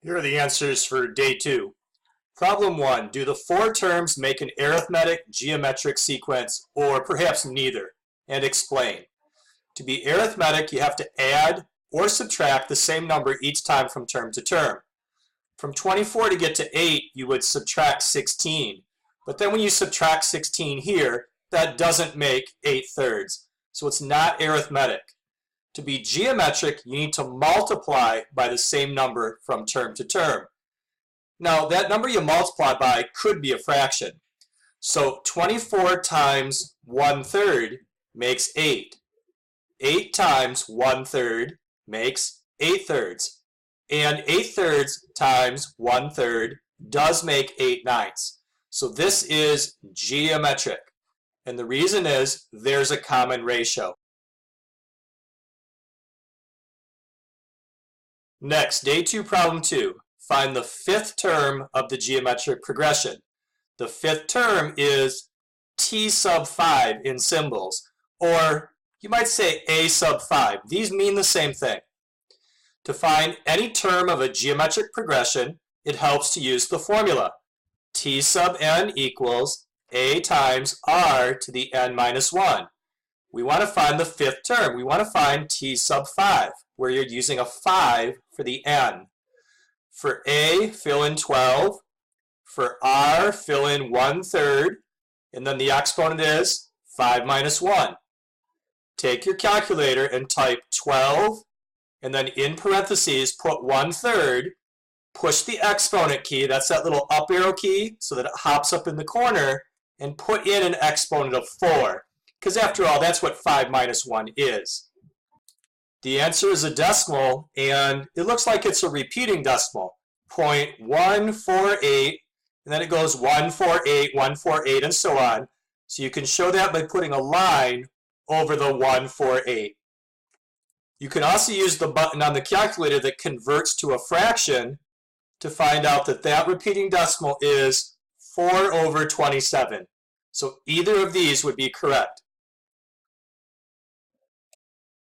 Here are the answers for day 2. Problem 1. Do the 4 terms make an arithmetic geometric sequence, or perhaps neither? And explain. To be arithmetic, you have to add or subtract the same number each time from term to term. From 24 to get to 8, you would subtract 16. But then when you subtract 16 here, that doesn't make 8/3. So it's not arithmetic. To be geometric, you need to multiply by the same number from term to term. Now, that number you multiply by could be a fraction. So 24 times 1/3 makes 8. 8 times 1/3 makes 8/3. And 8/3 times 1/3 does make 8/9. So this is geometric. And the reason is there's a common ratio. Next, day 2, problem 2. Find the 5th term of the geometric progression. The 5th term is t sub 5 in symbols, or you might say a sub 5. These mean the same thing. To find any term of a geometric progression, it helps to use the formula. T sub n equals a times r to the n minus 1. We want to find the 5th term. We want to find t sub 5, where you're using a 5 for the n. For a, fill in 12. For r, fill in 1/3. And then the exponent is 5 minus 1. Take your calculator and type 12, and then in parentheses, put 1/3. Push the exponent key, that's that little up arrow key, so that it hops up in the corner, and put in an exponent of 4. Because after all, that's what 5 minus 1 is. The answer is a decimal, and it looks like it's a repeating decimal. 0.148, and then it goes 148, 148, and so on. So you can show that by putting a line over the 148. You can also use the button on the calculator that converts to a fraction to find out that that repeating decimal is 4/27. So either of these would be correct.